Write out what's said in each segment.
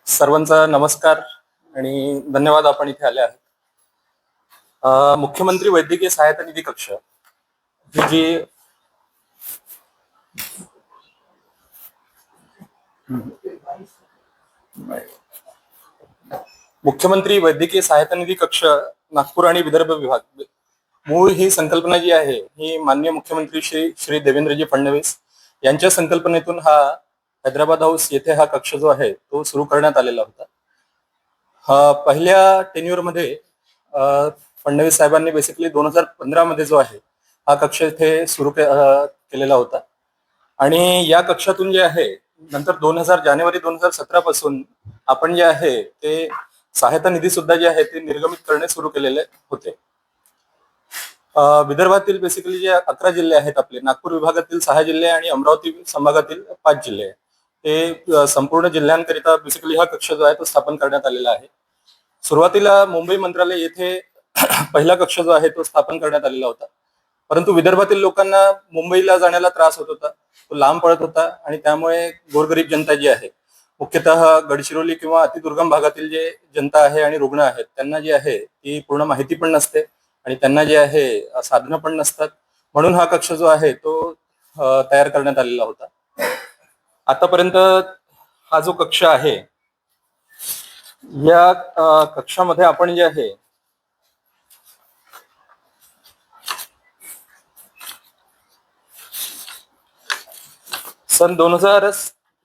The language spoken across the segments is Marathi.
सर्वांचा नमस्कार आणि धन्यवाद. आपण इथे आले आहात. मुख्यमंत्री वैद्यकीय सहायता निधी कक्ष ही जी मुख्यमंत्री वैद्यकीय सहायता निधी कक्ष नागपूर आणि विदर्भ विभाग, मूळ ही संकल्पना जी आहे ही माननीय मुख्यमंत्री श्री देवेंद्रजी फडणवीस यांच्या संकल्पनेतून हा हैदराबाद हाऊस येथे हा कक्ष जो आहे तो सुरू करण्यात आलेला होता. पहिल्या टेन्युअर मध्ये फडणवीस साहेबांनी बेसिकली 2015 मध्ये जो आहे हा कक्ष इथे सुरू केलेला होता. आणि या कक्षातून जे आहे नंतर जानेवारी 2017 पासून आपण जे आहे ते सहायता निधी सुद्धा जे आहे ते निर्गमित करणे सुरू केलेले होते. विदर्भातील बेसिकली जे 11 जिल्हे आहेत आपले, नागपूर विभागातील 6 जिल्हे आणि अमरावती संभागातील 5 जिल्हे, हे संपूर्ण जिल्ह्यांकरिता बेसिकली हा कक्ष जो आहे तो स्थापन करण्यात आलेला आहे. सुरुवातीला मुंबई मंत्रालय येथे पहिला कक्ष जो आहे तो स्थापन करण्यात आलेला होता, परंतु विदर्भातील लोकांना मुंबईला जाण्याला त्रास होत होता, तो लांब पडत होता आणि त्यामुळे गोरगरीब जनता जी आहे, मुख्यतः गडचिरोली किंवा अतिदुर्गम भागातील जे जनता आहे आणि रुग्ण आहेत त्यांना जी आहे ती पूर्ण माहिती पण नसते आणि त्यांना जे आहे साधनं पण नसतात. म्हणून हा कक्ष जो आहे तो तयार करण्यात आलेला होता. आतापर्यंत हा जो कक्ष आहे या कक्षामध्ये आपण जे आहे सन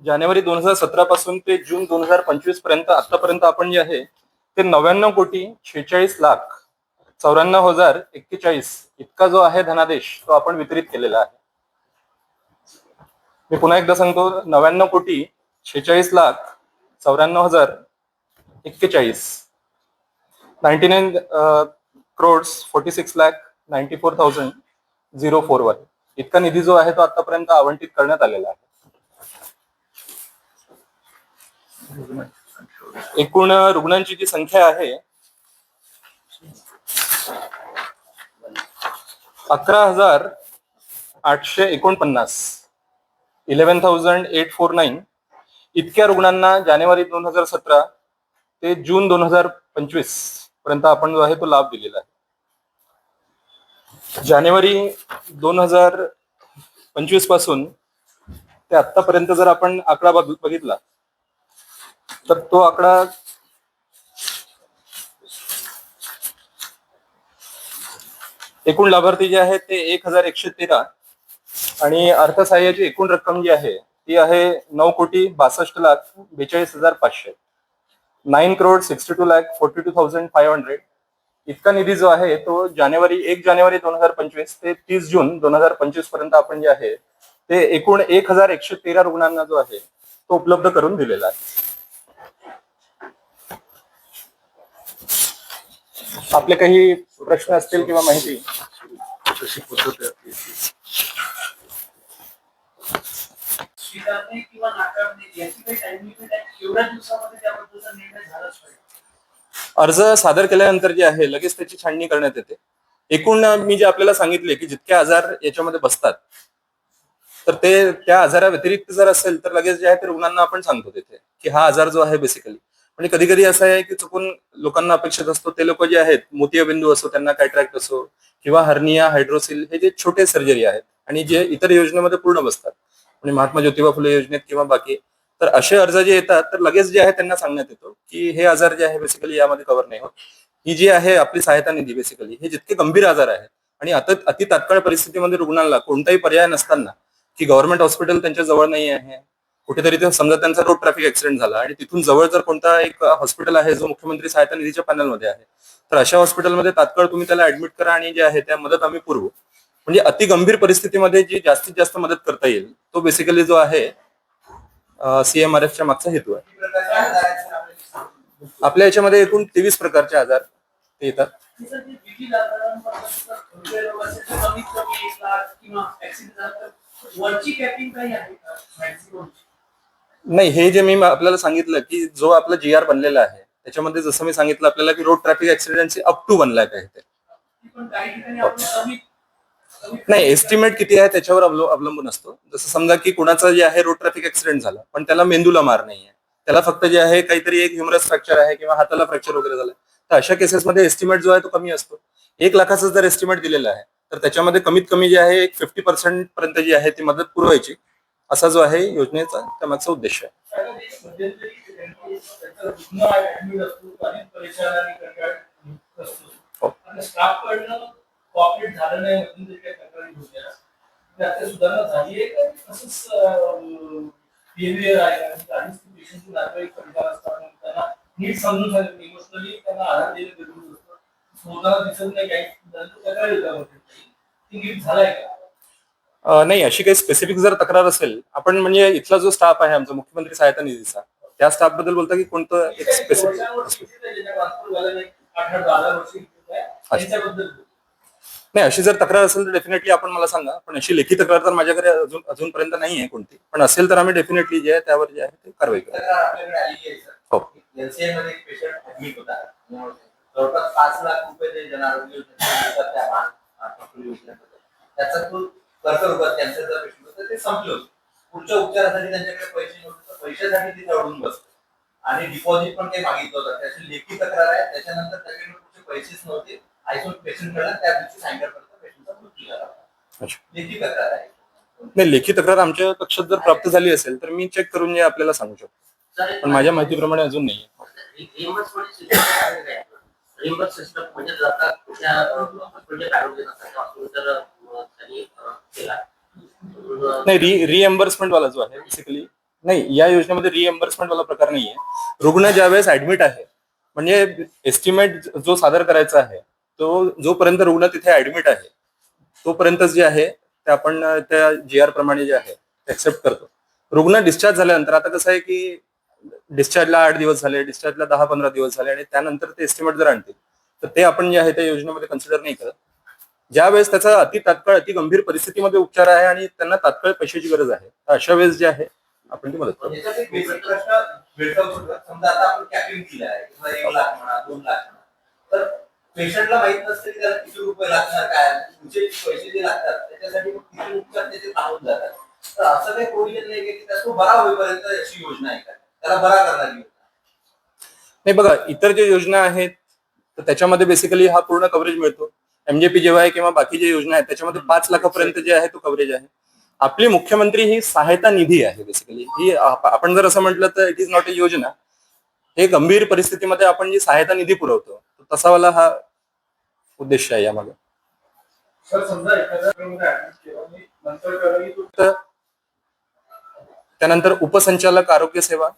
जानेवारी 2017 पासून ते जून 2025 पर्यंत आतापर्यंत आपण जे आहे ते 99,46,94,041 इतका जो आहे धनादेश तो आपण वितरित केलेला आहे. मी पुन्हा एकदा सांगतो, 99,46,94,041 99,46,94,041 इतका निधी जो आहे तो आतापर्यंत आवंटित करण्यात आलेला आहे. एकूण रुग्णांची जी संख्या आहे 11,849, 11,849 इतक्या रुग्णांना जानेवारी 2017 ते जून 2025 पर्यंत आपण जो आहे तो लाभ दिलेला आहे. जानेवारी 2025 पासून ते आतापर्यंत जर आपण आकडा बघितला तर तो आकडा एकूण लाभार्थी जे आहेत ते 1,113 आणि अर्थसहाय्याची एकूण रक्कम जी आहे ती आहे 9,62,42,500, 9,62,42,500 इतका निधी जो आहे तो 1 जानेवारी 2025 ते 30 जून 2025 पर्यंत आपण जे आहे ते एकूण 1,113 रुग्णांना जो आहे तो उपलब्ध करून दिलेला आहे. आपले काही प्रश्न असतील किंवा माहिती अर्ज सादर केल्यानंतर जे आहे लगेच त्याची छाननी करण्यात येते. एकूण मी जे आपल्याला सांगितले की जितके आजार याच्यामध्ये बसतात तर ते त्या आजारा व्यतिरिक्त जर असेल तर लगेच जे आहे ते रुग्णांना आपण सांगतो तिथे की हा आजार जो आहे बेसिकली. म्हणजे कधी कधी असं आहे की चुकून लोकांना अपेक्षित असतो ते लोक जे आहेत मोतियाबिंदू असो, त्यांना कॅटरॅक्ट असो किंवा हर्निया, हायड्रोसिल हे जे छोटे सर्जरी आहेत आणि जे इतर योजनेमध्ये पूर्ण बसतात म्हणजे महात्मा ज्योतिबा फुले योजनेत किंवा बाकी, तर असे अर्ज जे येतात तर लगेच जे आहे त्यांना सांगण्यात येतो की हे आजार जे आहे बेसिकली यामध्ये कव्हर नाही होत. ही जी आहे आपली सहायता निधी बेसिकली हे जितके गंभीर आजार आहेत आणि अति तात्काळ परिस्थितीमध्ये रुग्णांना कोणताही पर्याय नसताना की गव्हर्नमेंट हॉस्पिटल त्यांच्या जवळ नाही आहे, कुठेतरी ते समजा त्यांचा रोड ट्रॅफिक ऍक्सिडेंट झाला आणि तिथून जवळ जर कोणता एक हॉस्पिटल आहे जो मुख्यमंत्री सहायता निधीच्या पॅनलमध्ये आहे तर अशा हॉस्पिटलमध्ये तात्काळ तुम्ही त्याला ऍडमिट करा आणि जे आहे त्या मदत आम्ही पुरवू. म्हणजे अति गंभीर परिस्थितीमध्ये जी जास्तीत जास्त मदत करता येईल तो बेसिकली जो आहे CMRFच्या मागचा हेतू आहे. आपल्या याच्यामध्ये एकूण 23 प्रकारचे आजार ते येतात. नाही, हे जे मी आपल्याला सांगितलं की जो आपला GR बनलेला आहे त्याच्यामध्ये जसं मी सांगितलं आपल्याला की रोड ट्रॅफिक ऍक्सिडेंटचे अप टू 1 लाख आहे ते. नाही, एस्टिमेट किती आहे त्याच्यावर अवलंबून असतो. जसं समजा की कुणाचा जे आहे रोड ट्रॅफिक ऍक्सिडेंट झाला पण त्याला मेंदूला मार नाहीये त्याला फक्त जे आहे काहीतरी एक ह्युमरस फ्रॅक्चर आहे किंवा हाताला फ्रॅक्चर वगैरे झालाय, तर अशा केसेसमध्ये एस्टिमेट जो आहे तो कमी असतो. 1 लाखाचा जर एस्टिमेट दिलेला आहे तर त्याच्यामध्ये कमीत कमी जे आहे एक 50% पर्यंत जी आहे ती मदत पुरवायची, असा जो आहे योजनेचा त्यामागचा उद्देश आहे. हो. नीट समजून सांगितलं इमोशनली त्यांना आधार दिले गरजेचं असतं. स्वतःला दिसत नाही काही तक्रार येतात ती नीट झालाय का? नाही, अशी काही स्पेसिफिक जर तक्रार असेल, आपण म्हणजे इथला जो स्टाफ आहे आमचा मुख्यमंत्री सहायता निधीचा, त्या स्टाफ बद्दल बोलता की कोणतं एक स्पेसिफिक? नाही, अशी जर तक्रार असेल तर डेफिनेटली आपण मला सांगा, पण अशी लेखी तक्रार तर माझ्याकडे अजूनपर्यंत नाही आहे कोणती, पण असेल तर आम्ही डेफिनेटली जे आहे त्यावर जे आहे ते कारवाई करू. हो. एलसीएमध्ये एक पेशंट ऍडमिट होता, जवळपास 5 लाख रुपये ते जन आरोग्य योजनेच्या त्या मान त्याचा तो कर्करोगात कॅन्सरचा पेशंट होता, ते संपलं होतं. पुढच्या उपचारासाठी त्यांच्याकडे पैसे नव्हते, तर पैशासाठी ते दौडून बसले आणि डिपॉझिट पण ते मागितलं होतं. त्याची लेखी तक्रार आहे. त्याच्यानंतर त्याच्याकडे पुढचे पैसेच नव्हते. आयसोल पेशंट कडे त्या दिवशी सांगितलं पेशंटचा मृत्यू झाला. लेखी तक्रार आहे. नाही, लेखी तक्रार आमच्या कक्षात जर प्राप्त झाली असेल तर मी चेक करून आपल्याला सांगू शकतो, पण माझ्या माहितीप्रमाणे अजून नाही. नाही, रिएम्बर्समेंट वाला जो आहे बेसिकली, नाही, या योजनेमध्ये रिएम्बर्समेंट वाला प्रकार नाहीये. रुग्ण ज्यावेळेस ऍडमिट आहे, म्हणजे एस्टिमेट जो सादर करायचा आहे तो जोपर्यंत रुग्ण तिथे ऍडमिट आहे तोपर्यंतच जे आहे ते आपण त्या GR प्रमाणे जे आहे ऍक्सेप्ट करतो. रुग्ण डिस्चार्ज झाल्यानंतर, आता कसं आहे की डिस्चार्जला 8 दिवस झाले, डिस्चार्जला 10-15 दिवस झाले आणि त्यानंतर ते एस्टिमेट जर आणतील तर ते आपण जे आहे त्या योजनेमध्ये कन्सिडर नाही करत. ज्यावेळेस त्याचा तात्काळ अति गंभीर परिस्थितीमध्ये उपचार आहे आणि त्यांना तात्काळ पैशाची गरज आहे, तर अशा वेळेस जे आहे आपण ती मदत करू. समजा आता आपण कॅपिंग केलं आहे, 1 लाख म्हणा, 2 लाख म्हणा, तर पेशंटला माहित नसतं की त्याला किती रुपये लागणार, काय तुमचे पैसे जे लागतात त्याच्यासाठी किती उपचार त्याचे थांबून जातात. तर असं काही प्रोव्हिजन नाही की त्याचा बरा होईपर्यंत अशी योजना आहे का, त्याला बरा करणारी योजना? नाही, बघा, इतर जे योजना आहेत तर त्याच्यामध्ये बेसिकली हा पूर्ण कव्हरेज मिळतो. MJP जेव्हा आहे किंवा बाकी जे योजना आहेत त्याच्यामध्ये 5 लाखापर्यंत जे आहे तो कव्हरेज आहे. आपली मुख्यमंत्री ही सहायता निधी आहे बेसिकली. ही आपण जर असं म्हटलं तर इट इज नॉट अ योजना. हे गंभीर परिस्थितीमध्ये आपण जी सहायता निधी पुरवतो तसावाला हा उद्देश आहे यामागे. त्यानंतर उपसंचालक आरोग्य सेवा,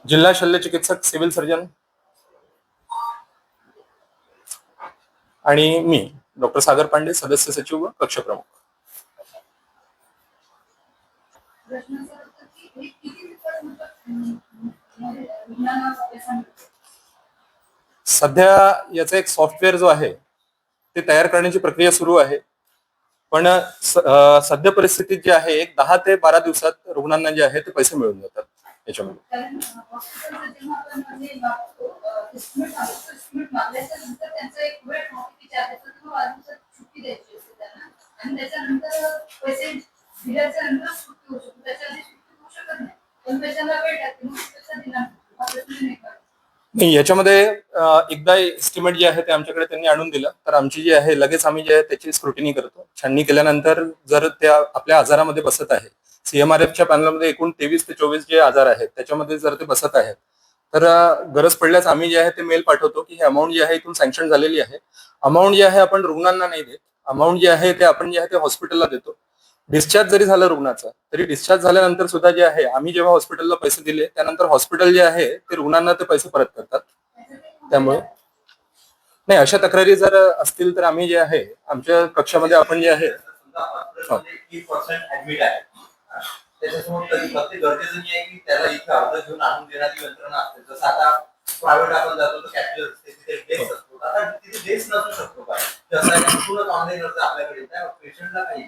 जिल्हा शल्य चिकित्सक, सिव्हिल सर्जन आणि मी डॉक्टर सागर पांडे, सदस्य सचिव व कक्ष प्रमुख. सध्या याचा एक सॉफ्टवेअर जो आहे ते तयार करण्याची प्रक्रिया सुरू आहे, पण सध्या परिस्थितीत जे आहे एक 10 ते 12 दिवसात रुग्णांना जे आहे ते पैसे मिळून जातात याच्यामध्ये. नाही, याच्यामध्ये एकदा एस्टिमेट जे आहे ते आमच्याकडे त्यांनी आणून दिलं तर आमची जी आहे लगेच आम्ही जे आहे त्याची स्क्रुटिनी करतो. छाननी केल्यानंतर जर त्या आपल्या आजारामध्ये बसत आहे, CMRFच्या पॅनलमध्ये एकूण 23 ते 24 जे आजार आहेत त्याच्यामध्ये जर ते बसत आहेत तर गरज पडल्यास आम्ही जे आहे ते मेल पाठवतो की हे अमाऊंट जी आहे इथून सँक्शन झालेली आहे. अमाऊंट जी आहे आपण रुग्णांना नाही देत, अमाऊंट जी आहे ते आपण जे आहे ते हॉस्पिटलला देतो. डिस्चार्ज जरी झालं रुग्णाचा तरी डिस्चार्ज झाल्यानंतर सुद्धा जे आहे आम्ही जेव्हा हॉस्पिटलला पैसे दिले त्यानंतर हॉस्पिटल जे आहे ते रुग्णांना ते पैसे परत करतात. त्यामुळे नाही, अशा तक्रारी जर असतील तर आम्ही जे आहे आमच्या कक्षामध्ये आपण जे आहे त्याच्यासमोर कधी फक्त गरजेचं नाही आहे की त्याला इथे अर्ज घेऊन आणून देण्याची यंत्रणा असते. जसं आता प्रायव्हेट आपण जातो तर कॅशलेस असते, तिथे डेस्क असतो. आता तिथे डेस्क नसू शकतो का? तसं ऑनलाईन अर्ज आपल्याकडे पेशंटला काही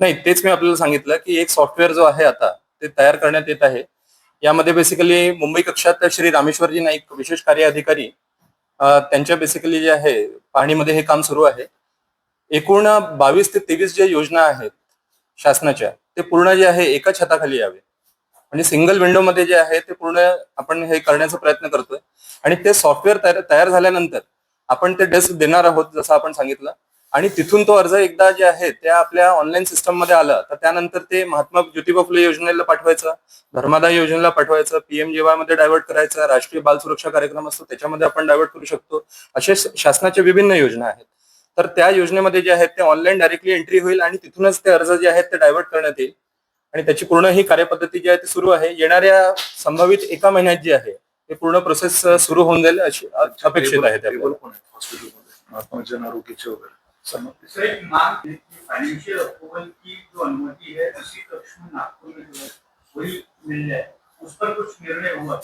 नाही, तेच मी आपल्याला सांगितलं की एक सॉफ्टवेअर जो आहे आता ते तयार करण्यात येत आहे. यामध्ये बेसिकली मुंबई कक्षात श्री रामेश्वरजी नाईक विशेष कार्य अधिकारी त्यांच्या बेसिकली जे आहे पाहणीमध्ये हे काम सुरू आहे. एकूण 22 ते 23 ज्या योजना आहेत शासनाच्या ते पूर्ण जे आहे एका छताखाली यावे. म्हणजे सिंगल विंडो मध्ये जे आहे ते पूर्ण आपण हे करण्याचा प्रयत्न करतोय. आणि ते सॉफ्टवेअर तयार झाल्यानंतर आपण ते डेस्क देणार आहोत जसं आपण सांगितलं. आणि तिथून तो अर्ज एकदा जे आहे त्या आपल्या ऑनलाईन सिस्टम मध्ये आला तर त्यानंतर ते महात्मा ज्योतिबा फुले योजनेला पाठवायचं, धर्मादाय योजनेला पाठवायचं, पीएमजेवाय मध्ये डायव्हर्ट करायचं, राष्ट्रीय बाल सुरक्षा कार्यक्रम असतो त्याच्यामध्ये आपण डायव्हर्ट करू शकतो. असे शासनाच्या विभिन्न योजना आहेत. तर त्या योजनेमध्ये जे आहेत ते ऑनलाईन डायरेक्टली एंट्री होईल आणि तिथूनच ते अर्ज जे आहेत ते डायव्हर्ट करण्यात येईल. आणि त्याची पूर्ण ही कार्यपद्धती जी आहे ती सुरू आहे. येणाऱ्या संभावित एका महिन्यात जी आहे ते पूर्ण प्रोसेस सुरू होऊन जाईल अशी अपेक्षित आहे त्या. हॉस्पिटलमध्ये महात्मा जन आरोग्याचे वगैरे समर्पित. सर एक मांग फाइनेंशियल अप्रूवल की जो अनुमति है उसी कक्ष में नागपुर में जो है वही मिल जाए, उस पर कुछ निर्णय हुआ?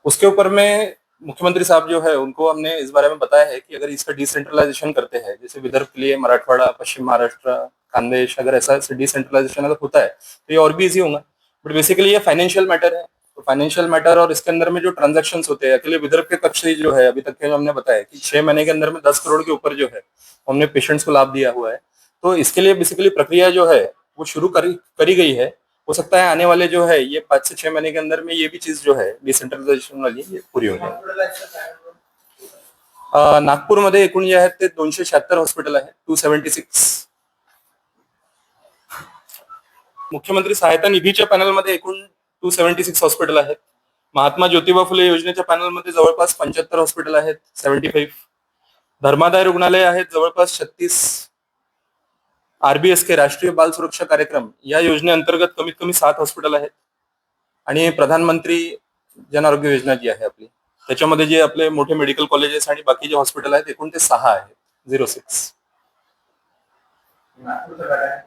उसके ऊपर में मुख्यमंत्री साहब जो है उनको हमने इस बारे में बताया है कि अगर इसका डिसेंट्रलाइजेशन करते हैं, जैसे विदर्भ के लिए मराठवाड़ा, पश्चिम महाराष्ट्र, खानदेश, अगर ऐसा डिसेंट्रलाइजेशन अगर होता है तो ये और भी इजी होगा. बट बेसिकली ये फाइनेंशियल मैटर है. तो फाइनेंशियल मैटर और इसके अंदर में जो ट्रांजेक्शन होते हैं, अकेले विदर्भ के कक्ष से जो है अभी तक के जो हमने बताया कि 6 महीने के अंदर में 10 करोड़ के ऊपर जो है हमने पेशेंट्स को लाभ दिया हुआ है. तो इसके लिए बेसिकली प्रक्रिया जो है वो शुरू करी गई है. हो सकता है आने वाले जो है ये 5 से 6 महीने के अंदर में ये भी चीज जो है डिसेंट्रलाइजेशन वाली ये पूरी हो जाए. नागपूरमध्ये एकूण जे आहेत ते 276 हॉस्पिटल आहे, 276. मुख्यमंत्री सहायता निधीच्या पॅनलमध्ये एकूण 276 हॉस्पिटल आहेत. महात्मा ज्योतिबा फुले योजनेच्या पॅनलमध्ये जवळपास 75 हॉस्पिटल आहेत, 75. धर्मादाय रुग्णालय आहेत जवळपास 36. RBSK राष्ट्रीय बाल सुरक्षा कार्यक्रम या योजनेअंतर्गत कमीत कमी 7 हॉस्पिटल आहेत. आणि प्रधानमंत्री जन आरोग्य योजना जी आहे आपली त्याच्यामध्ये जे आपले मोठे मेडिकल कॉलेजेस आणि बाकी जे हॉस्पिटल आहेत एकूण ते 6 आहेत, 06. नागपूरचं काय?